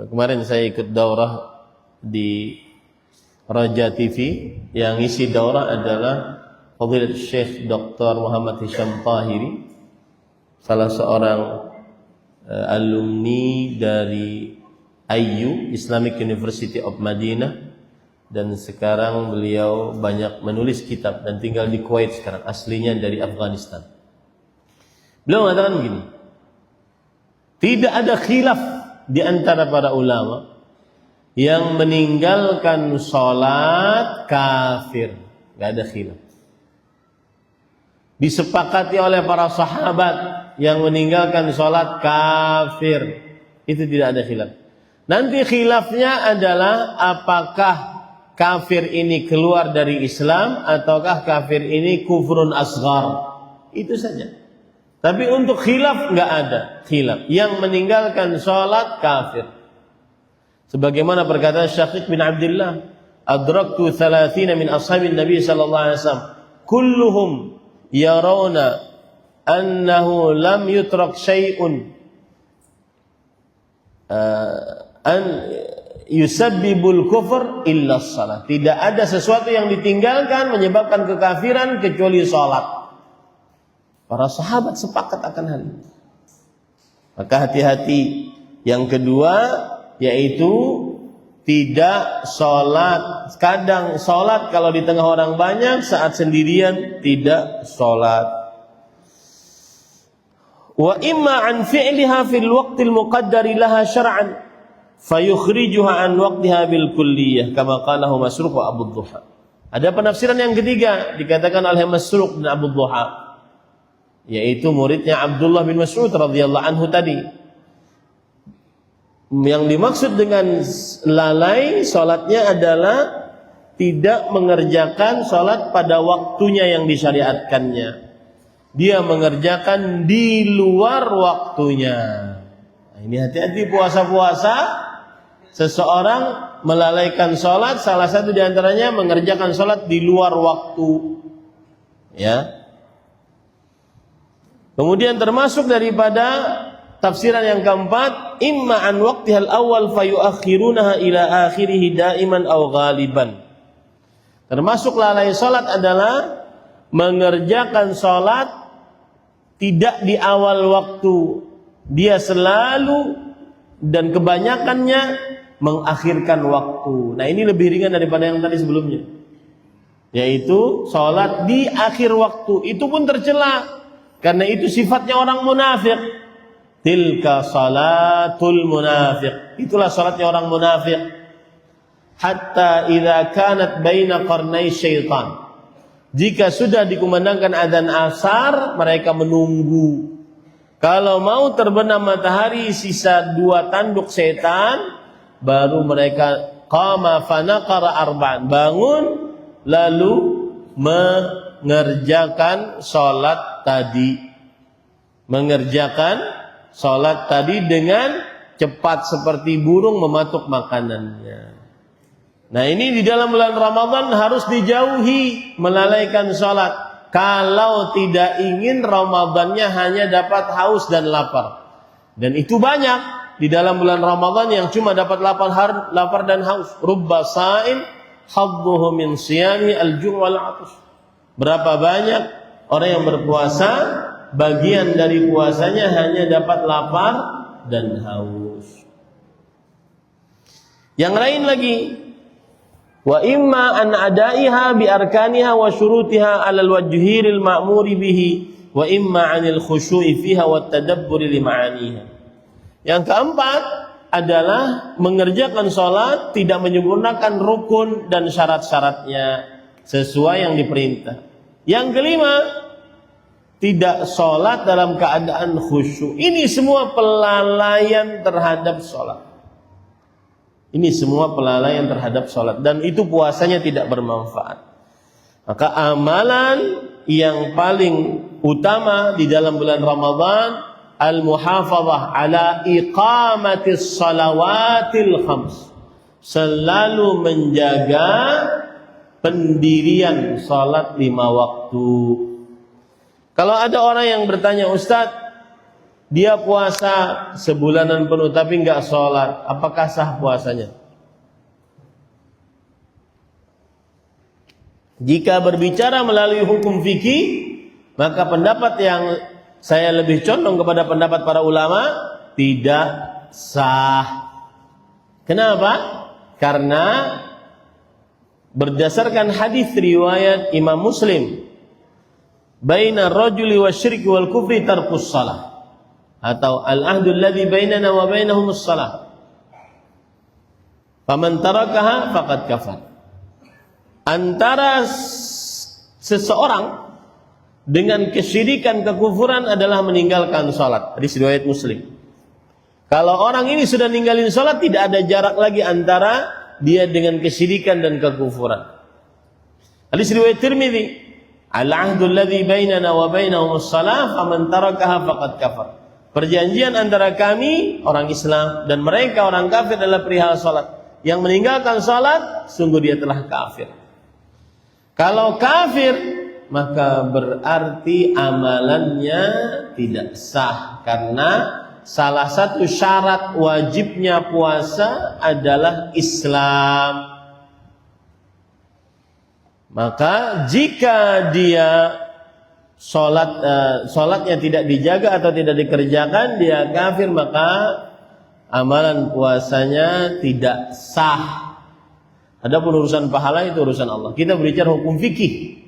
Kemarin saya ikut daurah di Raja TV, yang isi daurah adalah Fadilatul Syekh Dr. Muhammad Hisham Tahiri, salah seorang alumni dari IU, Islamic University of Madinah, dan sekarang beliau banyak menulis kitab dan tinggal di Kuwait sekarang, aslinya dari Afghanistan. Beliau mengatakan begini, tidak ada khilaf di antara para ulama yang meninggalkan sholat kafir. Gak ada khilaf. Disepakati oleh para sahabat yang meninggalkan sholat kafir. Itu tidak ada khilaf. Nanti khilafnya adalah apakah kafir ini keluar dari Islam ataukah kafir ini kufrun asghar. Itu saja. Tapi untuk khilaf nggak ada khilaf. Yang meninggalkan sholat kafir. Sebagaimana perkataan Syafiq bin Abdullah, adraktu 30 min ashabin Nabi sallallahu alaihi wasallam, kulluhum yarawna annahu lam yutrak syai'un an yusabbibul kufr illa shalah. Tidak ada sesuatu yang ditinggalkan menyebabkan kekafiran kecuali salat. Para sahabat sepakat akan hal ini. Maka hati-hati. Yang kedua yaitu tidak sholat. Kadang sholat kalau di tengah orang banyak, saat sendirian tidak sholat. Wa imma an fi'liha fil waqtil muqaddari laha syar'an fayukhrijuha an waqtiha bil kulliyah kama qalahu Masruq wa Abu Dhuha. Ada penafsiran yang ketiga dikatakan oleh Masruq dan Abu Dhuha, yaitu muridnya Abdullah bin Mas'ud radhiyallahu anhu tadi. Yang dimaksud dengan lalai salatnya adalah tidak mengerjakan salat pada waktunya yang disyariatkannya. Dia mengerjakan di luar waktunya. Nah, ini hati-hati puasa-puasa seseorang melalaikan salat, salah satu di antaranya mengerjakan salat di luar waktu. Ya. Kemudian termasuk daripada tafsiran yang keempat, imma an waqtihal awal fayuakhirunaha ila akhirih daiman aw ghaliban. Termasuk lalai salat adalah mengerjakan salat tidak di awal waktu. Dia selalu dan kebanyakannya mengakhirkan waktu. Nah, ini lebih ringan daripada yang tadi sebelumnya. Yaitu salat di akhir waktu. Itu pun tercela. Karena itu sifatnya orang munafik. Tilka salatul munafiq. Itulah salatnya orang munafik. Hatta idza kanat baina qarnai syaitan. Jika sudah dikumandangkan adzan asar, mereka menunggu. Kalau mau terbenam matahari sisa 2 tanduk setan, baru mereka qama fanaqara arba'an, bangun lalu mengerjakan salat tadi. Mengerjakan salat tadi dengan cepat seperti burung mematuk makanannya. Nah, ini di dalam bulan Ramadan harus dijauhi melalaikan salat. Kalau tidak ingin Ramadannya hanya dapat haus dan lapar. Dan itu banyak di dalam bulan Ramadan yang cuma dapat lapar dan haus. Rubba sa'in hadduhu min siyami al-ju' wal 'atash. Berapa banyak orang yang berpuasa, bagian dari puasanya hanya dapat lapar dan haus. Yang lain lagi, wa imma an adaiha bi arkaniha wa syurutiha 'ala al-wajhil ma'muri bihi wa imma 'anil khusyu'i fiha wa tadabburi li ma'aniha. Yang keempat adalah mengerjakan salat tidak menyempurnakan rukun dan syarat-syaratnya sesuai yang diperintah. Yang kelima, tidak salat dalam keadaan khusyuk. Ini semua pelalaian terhadap salat. Ini semua pelalaian terhadap salat dan itu puasanya tidak bermanfaat. Maka amalan yang paling utama di dalam bulan Ramadan, al-muhafadzah ala iqamatis salawatil khams. Selalu menjaga pendirian salat 5 waktu. Kalau ada orang yang bertanya, Ustaz, dia puasa sebulanan penuh tapi nggak sholat, apakah sah puasanya? Jika berbicara melalui hukum fikih, maka pendapat yang saya lebih condong kepada pendapat para ulama tidak sah. Kenapa? Karena berdasarkan hadis riwayat Imam Muslim, baina rajuli wasyirki wal kufri tarkus shalah, atau al-ahdu alladhi bainana wa bainahumus shalah, faman tarakaha faqad kafar. Antara seseorang dengan kesyirikan, kekufuran adalah meninggalkan salat. Hadis riwayat Muslim. Kalau orang ini sudah ninggalin salat, tidak ada jarak lagi antara dia dengan kesyirikan dan kekufuran. Hadis riwayat Tirmidzi, al-ahdu alladhi bainana wa bainahumus shalah faman tarakaha faqad kafar. Perjanjian antara kami orang Islam dan mereka orang kafir adalah perihal salat. Yang meninggalkan salat sungguh dia telah kafir. Kalau kafir, maka berarti amalannya tidak sah, karena salah satu syarat wajibnya puasa adalah Islam. Maka jika dia sholatnya tidak dijaga atau tidak dikerjakan, dia kafir, maka amalan puasanya tidak sah. Adapun urusan pahala itu urusan Allah. Kita berbicara hukum fikih.